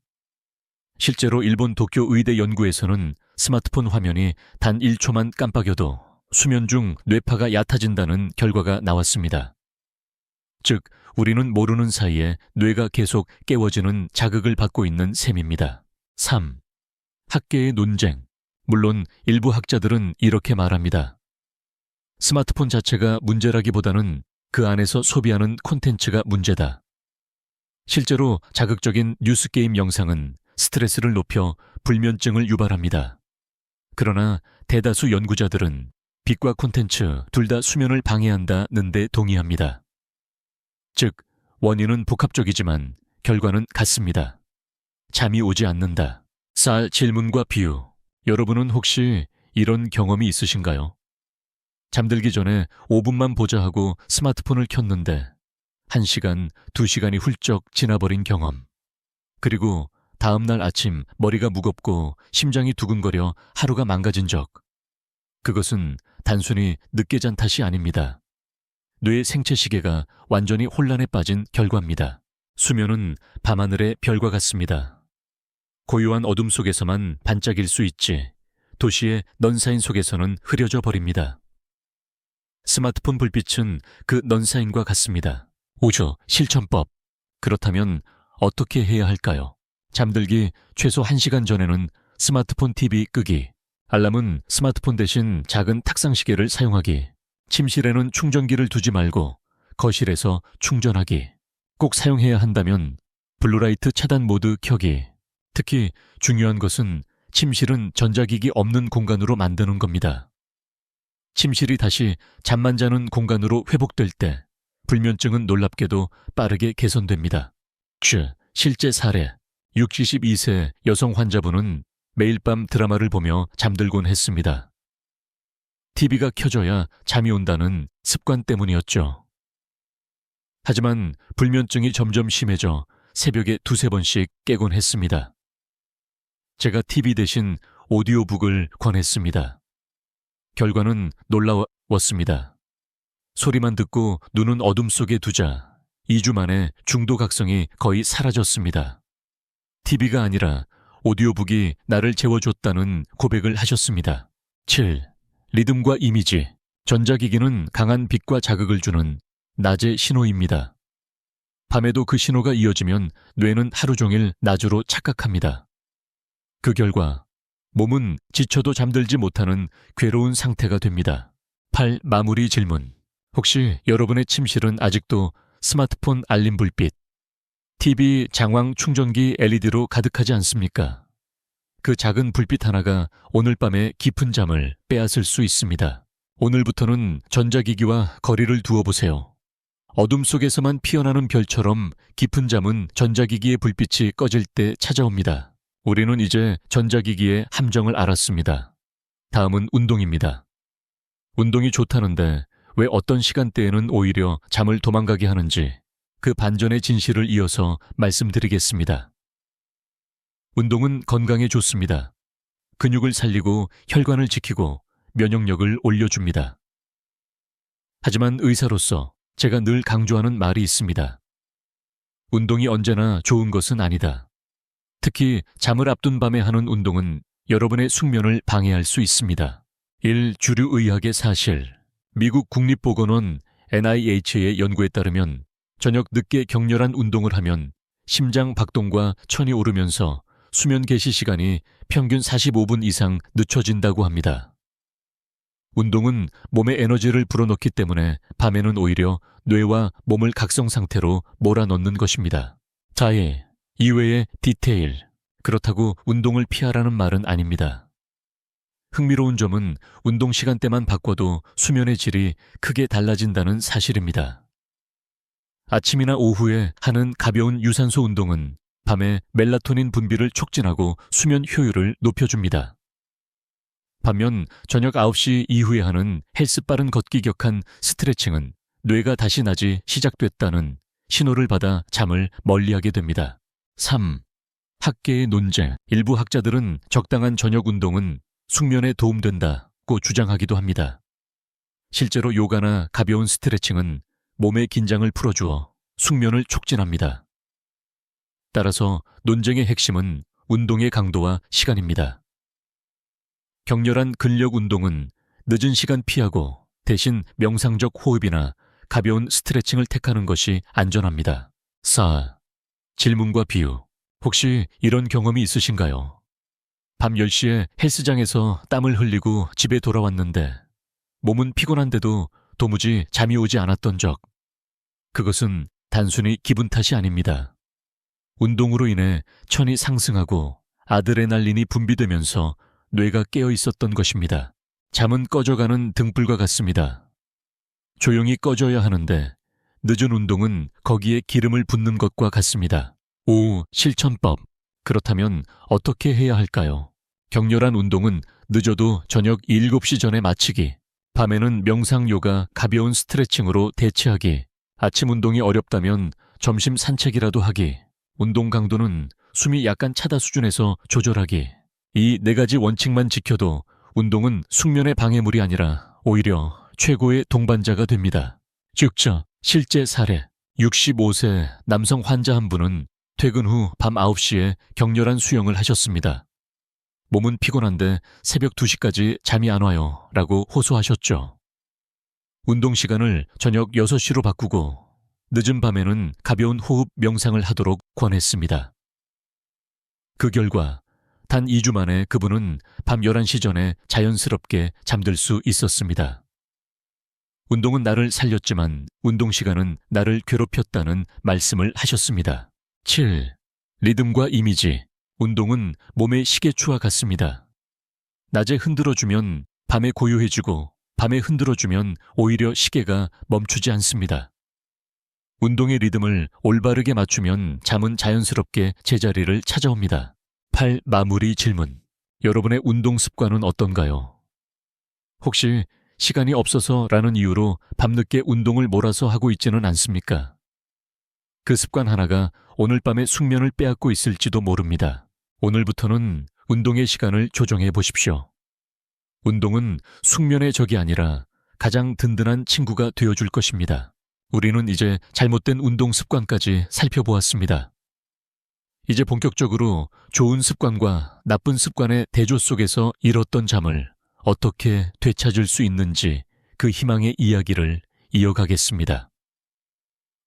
실제로 일본 도쿄 의대 연구에서는 스마트폰 화면이 단 1초만 깜빡여도 수면 중 뇌파가 얕아진다는 결과가 나왔습니다. 즉, 우리는 모르는 사이에 뇌가 계속 깨워지는 자극을 받고 있는 셈입니다. 3. 학계의 논쟁. 물론 일부 학자들은 이렇게 말합니다. 스마트폰 자체가 문제라기보다는 그 안에서 소비하는 콘텐츠가 문제다. 실제로 자극적인 뉴스게임 영상은 스트레스를 높여 불면증을 유발합니다. 그러나 대다수 연구자들은 빛과 콘텐츠 둘 다 수면을 방해한다는 데 동의합니다. 즉, 원인은 복합적이지만 결과는 같습니다. 잠이 오지 않는다. 쌀 질문과 비유. 여러분은 혹시 이런 경험이 있으신가요? 잠들기 전에 5분만 보자 하고 스마트폰을 켰는데 1시간, 2시간이 훌쩍 지나버린 경험. 그리고 다음날 아침 머리가 무겁고 심장이 두근거려 하루가 망가진 적. 그것은 단순히 늦게 잔 탓이 아닙니다. 뇌의 생체 시계가 완전히 혼란에 빠진 결과입니다. 수면은 밤하늘의 별과 같습니다. 고요한 어둠 속에서만 반짝일 수 있지 도시의 넌사인 속에서는 흐려져 버립니다. 스마트폰 불빛은 그 넌사인과 같습니다. 5조 실천법. 그렇다면 어떻게 해야 할까요? 잠들기 최소 1시간 전에는 스마트폰 TV 끄기, 알람은 스마트폰 대신 작은 탁상시계를 사용하기, 침실에는 충전기를 두지 말고 거실에서 충전하기, 꼭 사용해야 한다면 블루라이트 차단 모드 켜기. 특히 중요한 것은 침실은 전자기기 없는 공간으로 만드는 겁니다. 침실이 다시 잠만 자는 공간으로 회복될 때 불면증은 놀랍게도 빠르게 개선됩니다. 실제 사례. 62세 여성 환자분은 매일 밤 드라마를 보며 잠들곤 했습니다. TV가 켜져야 잠이 온다는 습관 때문이었죠. 하지만 불면증이 점점 심해져 새벽에 2-3번씩 깨곤 했습니다. 제가 TV 대신 오디오북을 권했습니다. 결과는 놀라웠습니다. 소리만 듣고 눈은 어둠 속에 두자 2주 만에 중도각성이 거의 사라졌습니다. TV가 아니라 오디오북이 나를 재워줬다는 고백을 하셨습니다. 7. 리듬과 이미지. 전자기기는 강한 빛과 자극을 주는 낮의 신호입니다. 밤에도 그 신호가 이어지면 뇌는 하루 종일 낮으로 착각합니다. 그 결과 몸은 지쳐도 잠들지 못하는 괴로운 상태가 됩니다. 8. 마무리 질문. 혹시 여러분의 침실은 아직도 스마트폰 알림 불빛, TV, 장황 충전기 LED로 가득하지 않습니까? 그 작은 불빛 하나가 오늘 밤의 깊은 잠을 빼앗을 수 있습니다. 오늘부터는 전자기기와 거리를 두어보세요. 어둠 속에서만 피어나는 별처럼 깊은 잠은 전자기기의 불빛이 꺼질 때 찾아옵니다. 우리는 이제 전자기기의 함정을 알았습니다. 다음은 운동입니다. 운동이 좋다는데 왜 어떤 시간대에는 오히려 잠을 도망가게 하는지 그 반전의 진실을 이어서 말씀드리겠습니다. 운동은 건강에 좋습니다. 근육을 살리고 혈관을 지키고 면역력을 올려줍니다. 하지만 의사로서 제가 늘 강조하는 말이 있습니다. 운동이 언제나 좋은 것은 아니다. 특히 잠을 앞둔 밤에 하는 운동은 여러분의 숙면을 방해할 수 있습니다. 1. 주류 의학의 사실. 미국 국립보건원 NIH의 연구에 따르면 저녁 늦게 격렬한 운동을 하면 심장 박동과 천이 오르면서 수면 개시 시간이 평균 45분 이상 늦춰진다고 합니다. 운동은 몸에 에너지를 불어넣기 때문에 밤에는 오히려 뇌와 몸을 각성 상태로 몰아넣는 것입니다. 다이, 이외의 디테일. 그렇다고 운동을 피하라는 말은 아닙니다. 흥미로운 점은 운동 시간대만 바꿔도 수면의 질이 크게 달라진다는 사실입니다. 아침이나 오후에 하는 가벼운 유산소 운동은 밤에 멜라토닌 분비를 촉진하고 수면 효율을 높여줍니다. 반면 저녁 9시 이후에 하는 헬스 빠른 걷기 격한 스트레칭은 뇌가 다시 낮이 시작됐다는 신호를 받아 잠을 멀리하게 됩니다. 3. 학계의 논쟁. 일부 학자들은 적당한 저녁 운동은 숙면에 도움된다고 주장하기도 합니다. 실제로 요가나 가벼운 스트레칭은 몸의 긴장을 풀어주어 숙면을 촉진합니다. 따라서 논쟁의 핵심은 운동의 강도와 시간입니다. 격렬한 근력 운동은 늦은 시간 피하고 대신 명상적 호흡이나 가벼운 스트레칭을 택하는 것이 안전합니다. 4. 질문과 비유. 혹시 이런 경험이 있으신가요? 밤 10시에 헬스장에서 땀을 흘리고 집에 돌아왔는데 몸은 피곤한데도 도무지 잠이 오지 않았던 적. 그것은 단순히 기분 탓이 아닙니다. 운동으로 인해 천이 상승하고 아드레날린이 분비되면서 뇌가 깨어 있었던 것입니다. 잠은 꺼져가는 등불과 같습니다. 조용히 꺼져야 하는데 늦은 운동은 거기에 기름을 붓는 것과 같습니다. 5. 실천법. 그렇다면 어떻게 해야 할까요? 격렬한 운동은 늦어도 저녁 7시 전에 마치기, 밤에는 명상 요가 가벼운 스트레칭으로 대체하기, 아침 운동이 어렵다면 점심 산책이라도 하기, 운동 강도는 숨이 약간 차다 수준에서 조절하기. 이 4가지 원칙만 지켜도 운동은 숙면의 방해물이 아니라 오히려 최고의 동반자가 됩니다. 즉자 실제 사례. 65세 남성 환자 한 분은 퇴근 후 밤 9시에 격렬한 수영을 하셨습니다. 몸은 피곤한데 새벽 2시까지 잠이 안 와요 라고 호소하셨죠. 운동 시간을 저녁 6시로 바꾸고 늦은 밤에는 가벼운 호흡 명상을 하도록 권했습니다. 그 결과 단 2주 만에 그분은 밤 11시 전에 자연스럽게 잠들 수 있었습니다. 운동은 나를 살렸지만 운동 시간은 나를 괴롭혔다는 말씀을 하셨습니다. 7. 리듬과 이미지. 운동은 몸의 시계추와 같습니다. 낮에 흔들어주면 밤에 고요해지고 밤에 흔들어주면 오히려 시계가 멈추지 않습니다. 운동의 리듬을 올바르게 맞추면 잠은 자연스럽게 제자리를 찾아옵니다. 8. 마무리 질문. 여러분의 운동 습관은 어떤가요? 혹시 시간이 없어서라는 이유로 밤늦게 운동을 몰아서 하고 있지는 않습니까? 그 습관 하나가 오늘 밤의 숙면을 빼앗고 있을지도 모릅니다. 오늘부터는 운동의 시간을 조정해 보십시오. 운동은 숙면의 적이 아니라 가장 든든한 친구가 되어줄 것입니다. 우리는 이제 잘못된 운동 습관까지 살펴보았습니다. 이제 본격적으로 좋은 습관과 나쁜 습관의 대조 속에서 잃었던 잠을 어떻게 되찾을 수 있는지 그 희망의 이야기를 이어가겠습니다.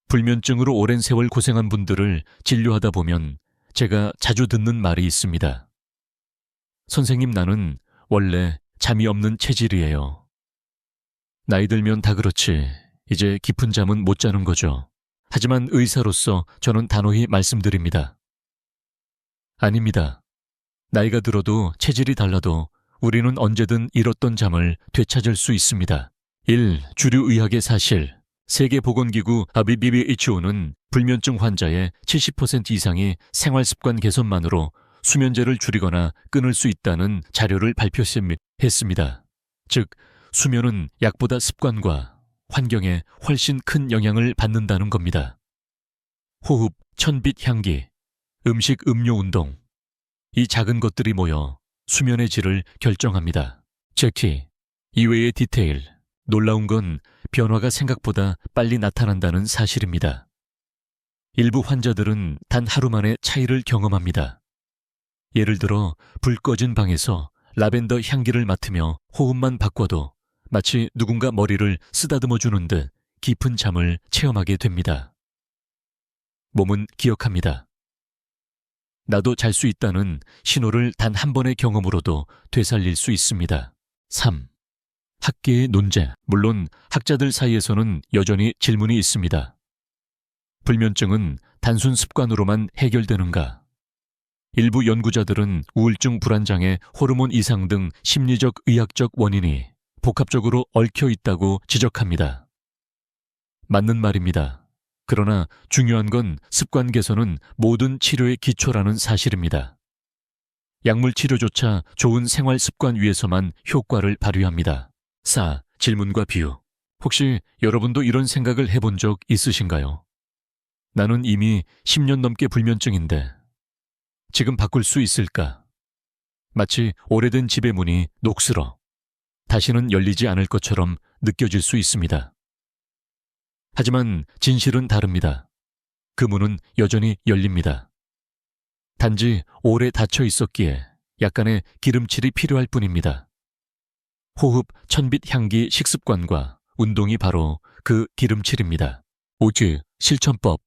불면증으로 오랜 세월 고생한 분들을 진료하다 보면 제가 자주 듣는 말이 있습니다. 선생님, 나는 원래 잠이 없는 체질이에요. 나이 들면 다 그렇지. 이제 깊은 잠은 못 자는 거죠. 하지만 의사로서 저는 단호히 말씀드립니다. 아닙니다. 나이가 들어도 체질이 달라도 우리는 언제든 잃었던 잠을 되찾을 수 있습니다. 1. 주류 의학의 사실. 세계보건기구 WHO는 불면증 환자의 70% 이상이 생활습관 개선만으로 수면제를 줄이거나 끊을 수 있다는 자료를 발표했습니다. 즉, 수면은 약보다 습관과 환경에 훨씬 큰 영향을 받는다는 겁니다. 호흡, 천빛 향기, 음식, 음료, 운동. 이 작은 것들이 모여 수면의 질을 결정합니다. 제키, 이외의 디테일. 놀라운 건 변화가 생각보다 빨리 나타난다는 사실입니다. 일부 환자들은 단 하루 만에 차이를 경험합니다. 예를 들어 불 꺼진 방에서 라벤더 향기를 맡으며 호흡만 바꿔도 마치 누군가 머리를 쓰다듬어 주는 듯 깊은 잠을 체험하게 됩니다. 몸은 기억합니다. 나도 잘 수 있다는 신호를 단 한 번의 경험으로도 되살릴 수 있습니다. 3. 학계의 논제, 물론 학자들 사이에서는 여전히 질문이 있습니다. 불면증은 단순 습관으로만 해결되는가? 일부 연구자들은 우울증 불안장애, 호르몬 이상 등 심리적 의학적 원인이 복합적으로 얽혀 있다고 지적합니다. 맞는 말입니다. 그러나 중요한 건 습관 개선은 모든 치료의 기초라는 사실입니다. 약물 치료조차 좋은 생활 습관 위에서만 효과를 발휘합니다. 4. 질문과 비유. 혹시 여러분도 이런 생각을 해본 적 있으신가요? 나는 이미 10년 넘게 불면증인데 지금 바꿀 수 있을까? 마치 오래된 집의 문이 녹슬어 다시는 열리지 않을 것처럼 느껴질 수 있습니다. 하지만 진실은 다릅니다. 그 문은 여전히 열립니다. 단지 오래 닫혀 있었기에 약간의 기름칠이 필요할 뿐입니다. 호흡, 천빛 향기 식습관과 운동이 바로 그 기름칠입니다. 5. 실천법.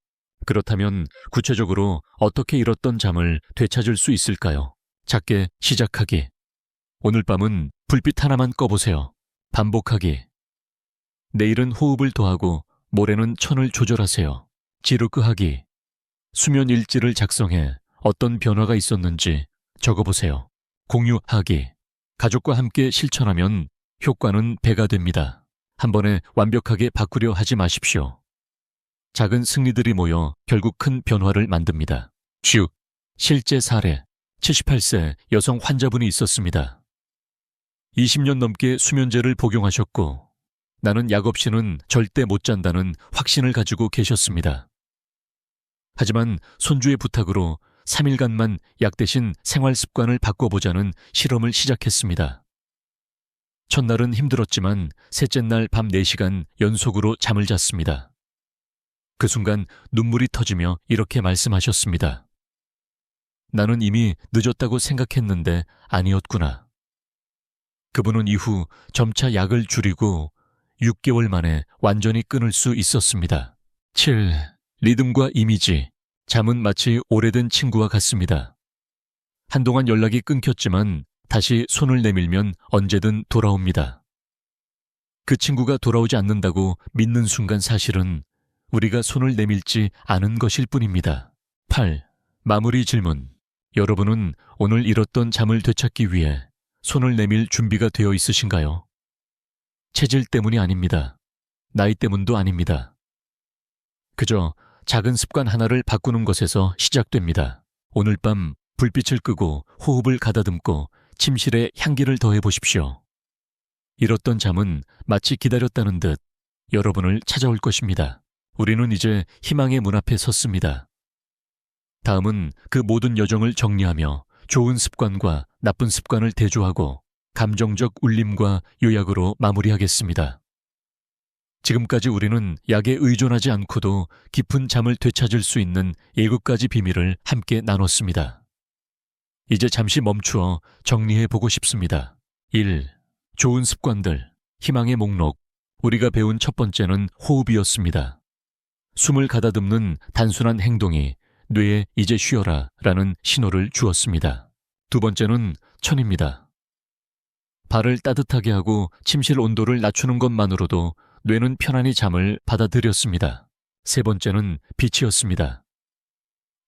그렇다면 구체적으로 어떻게 잃었던 잠을 되찾을 수 있을까요? 작게 시작하기. 오늘 밤은 불빛 하나만 꺼보세요. 반복하기. 내일은 호흡을 더하고 모레는 천을 조절하세요. 지루크하기. 수면 일지를 작성해 어떤 변화가 있었는지 적어보세요. 공유하기. 가족과 함께 실천하면 효과는 배가 됩니다. 한 번에 완벽하게 바꾸려 하지 마십시오. 작은 승리들이 모여 결국 큰 변화를 만듭니다. 쭉. 실제 사례. 78세 여성 환자분이 있었습니다. 20년 넘게 수면제를 복용하셨고 나는 약 없이는 절대 못 잔다는 확신을 가지고 계셨습니다. 하지만 손주의 부탁으로 3일간만 약 대신 생활 습관을 바꿔보자는 실험을 시작했습니다. 첫날은 힘들었지만 셋째 날 밤 4시간 연속으로 잠을 잤습니다. 그 순간 눈물이 터지며 이렇게 말씀하셨습니다. 나는 이미 늦었다고 생각했는데 아니었구나. 그분은 이후 점차 약을 줄이고 6개월 만에 완전히 끊을 수 있었습니다. 7. 리듬과 이미지. 잠은 마치 오래된 친구와 같습니다. 한동안 연락이 끊겼지만 다시 손을 내밀면 언제든 돌아옵니다. 그 친구가 돌아오지 않는다고 믿는 순간 사실은 우리가 손을 내밀지 않은 것일 뿐입니다. 8. 마무리 질문. 여러분은 오늘 잃었던 잠을 되찾기 위해 손을 내밀 준비가 되어 있으신가요? 체질 때문이 아닙니다. 나이 때문도 아닙니다. 그저 작은 습관 하나를 바꾸는 것에서 시작됩니다. 오늘 밤 불빛을 끄고 호흡을 가다듬고 침실에 향기를 더해 보십시오. 잃었던 잠은 마치 기다렸다는 듯 여러분을 찾아올 것입니다. 우리는 이제 희망의 문 앞에 섰습니다. 다음은 그 모든 여정을 정리하며 좋은 습관과 나쁜 습관을 대조하고 감정적 울림과 요약으로 마무리하겠습니다. 지금까지 우리는 약에 의존하지 않고도 깊은 잠을 되찾을 수 있는 7가지 비밀을 함께 나눴습니다. 이제 잠시 멈추어 정리해 보고 싶습니다. 1. 좋은 습관들, 희망의 목록. 우리가 배운 첫 번째는 호흡이었습니다. 숨을 가다듬는 단순한 행동이 뇌에 이제 쉬어라 라는 신호를 주었습니다. 두 번째는 천입니다. 발을 따뜻하게 하고 침실 온도를 낮추는 것만으로도 뇌는 편안히 잠을 받아들였습니다. 세 번째는 빛이었습니다.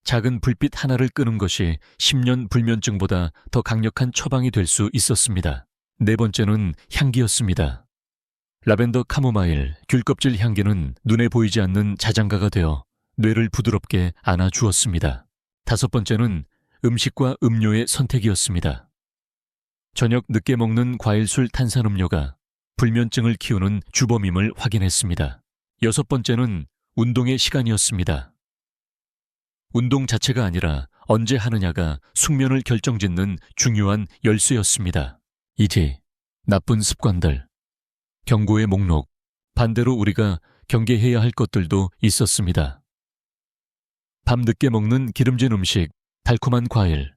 작은 불빛 하나를 끄는 것이 10년 불면증보다 더 강력한 처방이 될 수 있었습니다. 네 번째는 향기였습니다. 라벤더 카모마일, 귤껍질 향기는 눈에 보이지 않는 자장가가 되어 뇌를 부드럽게 안아주었습니다. 다섯 번째는 음식과 음료의 선택이었습니다. 저녁 늦게 먹는 과일술 탄산음료가 불면증을 키우는 주범임을 확인했습니다. 여섯 번째는 운동의 시간이었습니다. 운동 자체가 아니라 언제 하느냐가 숙면을 결정짓는 중요한 열쇠였습니다. 이제 나쁜 습관들, 경고의 목록, 반대로 우리가 경계해야 할 것들도 있었습니다. 밤 늦게 먹는 기름진 음식, 달콤한 과일,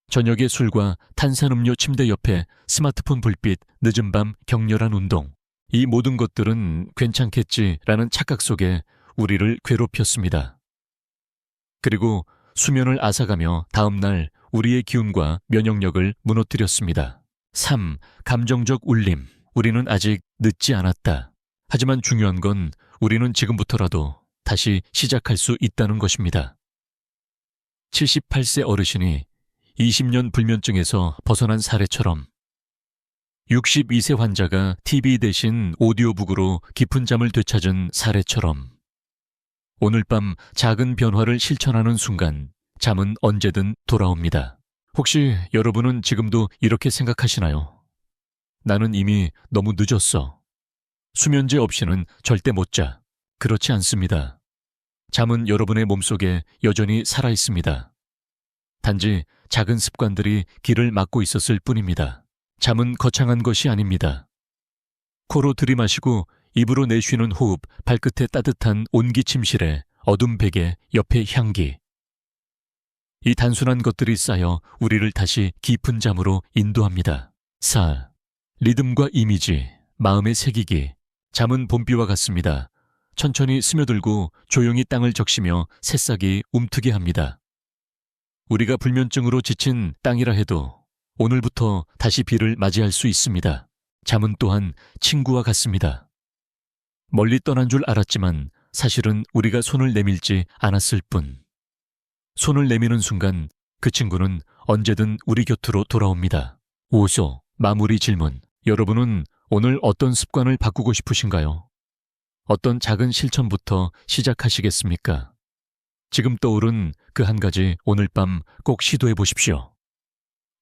저녁에 술과 탄산음료 침대 옆에 스마트폰 불빛, 늦은 밤 격렬한 운동. 이 모든 것들은 괜찮겠지라는 착각 속에 우리를 괴롭혔습니다. 그리고 수면을 앗아가며 다음날 우리의 기운과 면역력을 무너뜨렸습니다. 3. 감정적 울림. 우리는 아직 늦지 않았다. 하지만 중요한 건 우리는 지금부터라도 다시 시작할 수 있다는 것입니다. 78세 어르신이 20년 불면증에서 벗어난 사례처럼 62세 환자가 TV 대신 오디오북으로 깊은 잠을 되찾은 사례처럼 오늘 밤 작은 변화를 실천하는 순간 잠은 언제든 돌아옵니다. 혹시 여러분은 지금도 이렇게 생각하시나요? 나는 이미 너무 늦었어. 수면제 없이는 절대 못 자. 그렇지 않습니다. 잠은 여러분의 몸속에 여전히 살아있습니다. 단지 작은 습관들이 길을 막고 있었을 뿐입니다. 잠은 거창한 것이 아닙니다. 코로 들이마시고 입으로 내쉬는 호흡, 발끝에 따뜻한 온기 침실에 어둠 베개, 옆에 향기. 이 단순한 것들이 쌓여 우리를 다시 깊은 잠으로 인도합니다. 4. 리듬과 이미지, 마음의 새기기. 잠은 봄비와 같습니다. 천천히 스며들고 조용히 땅을 적시며 새싹이 움트게 합니다. 우리가 불면증으로 지친 땅이라 해도 오늘부터 다시 비를 맞이할 수 있습니다. 잠은 또한 친구와 같습니다. 멀리 떠난 줄 알았지만 사실은 우리가 손을 내밀지 않았을 뿐. 손을 내미는 순간 그 친구는 언제든 우리 곁으로 돌아옵니다. 5소 마무리 질문. 여러분은 오늘 어떤 습관을 바꾸고 싶으신가요? 어떤 작은 실천부터 시작하시겠습니까? 지금 떠오른 그 한 가지 오늘 밤 꼭 시도해 보십시오.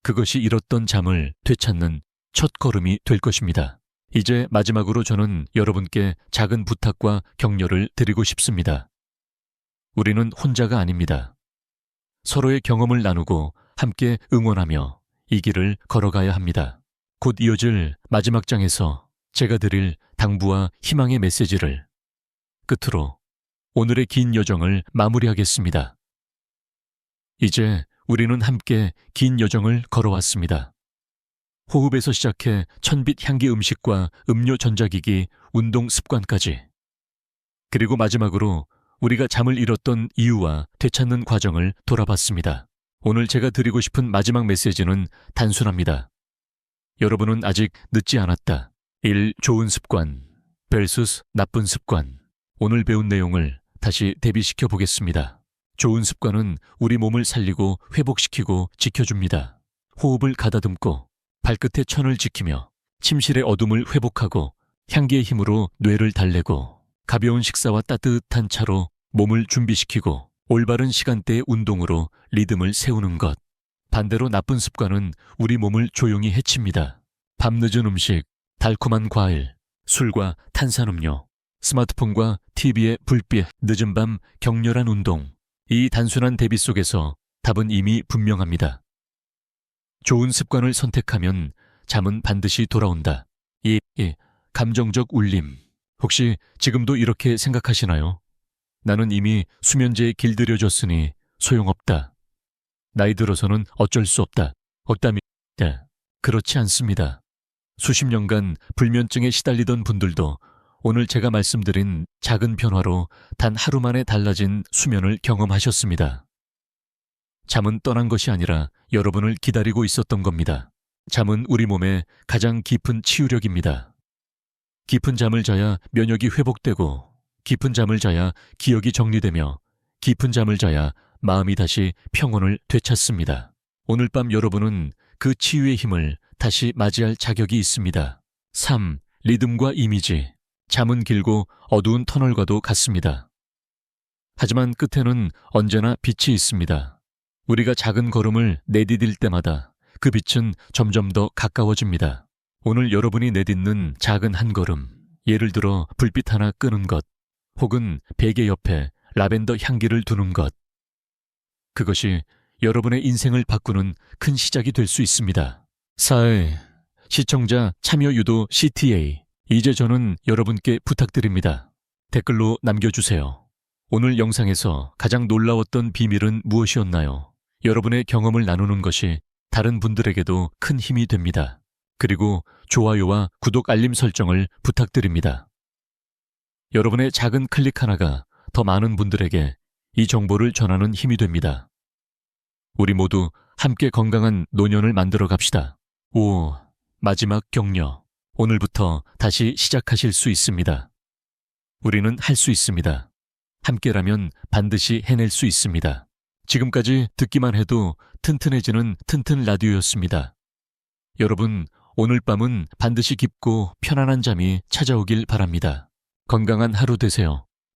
그것이 잃었던 잠을 되찾는 첫 걸음이 될 것입니다. 이제 마지막으로 저는 여러분께 작은 부탁과 격려를 드리고 싶습니다. 우리는 혼자가 아닙니다. 서로의 경험을 나누고 함께 응원하며 이 길을 걸어가야 합니다. 곧 이어질 마지막 장에서 제가 드릴 당부와 희망의 메시지를 끝으로 오늘의 긴 여정을 마무리하겠습니다. 이제 우리는 함께 긴 여정을 걸어왔습니다. 호흡에서 시작해 천빛 향기 음식과 음료 전자기기, 운동 습관까지. 그리고 마지막으로 우리가 잠을 잃었던 이유와 되찾는 과정을 돌아봤습니다. 오늘 제가 드리고 싶은 마지막 메시지는 단순합니다. 여러분은 아직 늦지 않았다. 1. 좋은 습관 vs 나쁜 습관. 오늘 배운 내용을 다시 대비시켜 보겠습니다. 좋은 습관은 우리 몸을 살리고 회복시키고 지켜줍니다. 호흡을 가다듬고 발끝에 천을 지키며 침실의 어둠을 회복하고 향기의 힘으로 뇌를 달래고 가벼운 식사와 따뜻한 차로 몸을 준비시키고 올바른 시간대의 운동으로 리듬을 세우는 것. 반대로 나쁜 습관은 우리 몸을 조용히 해칩니다. 밤늦은 음식, 달콤한 과일, 술과 탄산음료, 스마트폰과 TV의 불빛, 늦은 밤 격렬한 운동. 이 단순한 대비 속에서 답은 이미 분명합니다. 좋은 습관을 선택하면 잠은 반드시 돌아온다. 2. 감정적 울림. 혹시 지금도 이렇게 생각하시나요? 나는 이미 수면제에 길들여졌으니 소용없다. 나이 들어서는 어쩔 수 없다. 없다면 그렇지 않습니다. 수십 년간 불면증에 시달리던 분들도 오늘 제가 말씀드린 작은 변화로 단 하루 만에 달라진 수면을 경험하셨습니다. 잠은 떠난 것이 아니라 여러분을 기다리고 있었던 겁니다. 잠은 우리 몸의 가장 깊은 치유력입니다. 깊은 잠을 자야 면역이 회복되고 깊은 잠을 자야 기억이 정리되며 깊은 잠을 자야 마음이 다시 평온을 되찾습니다. 오늘 밤 여러분은 그 치유의 힘을 다시 맞이할 자격이 있습니다. 3. 리듬과 이미지. 잠은 길고 어두운 터널과도 같습니다. 하지만 끝에는 언제나 빛이 있습니다. 우리가 작은 걸음을 내디딜 때마다 그 빛은 점점 더 가까워집니다. 오늘 여러분이 내딛는 작은 한 걸음, 예를 들어 불빛 하나 끄는 것, 혹은 베개 옆에 라벤더 향기를 두는 것. 그것이 여러분의 인생을 바꾸는 큰 시작이 될 수 있습니다. 4. 시청자 참여 유도 CTA. 이제 저는 여러분께 부탁드립니다. 댓글로 남겨주세요. 오늘 영상에서 가장 놀라웠던 비밀은 무엇이었나요? 여러분의 경험을 나누는 것이 다른 분들에게도 큰 힘이 됩니다. 그리고 좋아요와 구독 알림 설정을 부탁드립니다. 여러분의 작은 클릭 하나가 더 많은 분들에게 이 정보를 전하는 힘이 됩니다. 우리 모두 함께 건강한 노년을 만들어 갑시다. 5. 마지막 격려. 오늘부터 다시 시작하실 수 있습니다. 우리는 할 수 있습니다. 함께라면 반드시 해낼 수 있습니다. 지금까지 듣기만 해도 튼튼해지는 튼튼 라디오였습니다. 여러분, 오늘 밤은 반드시 깊고 편안한 잠이 찾아오길 바랍니다. 건강한 하루 되세요.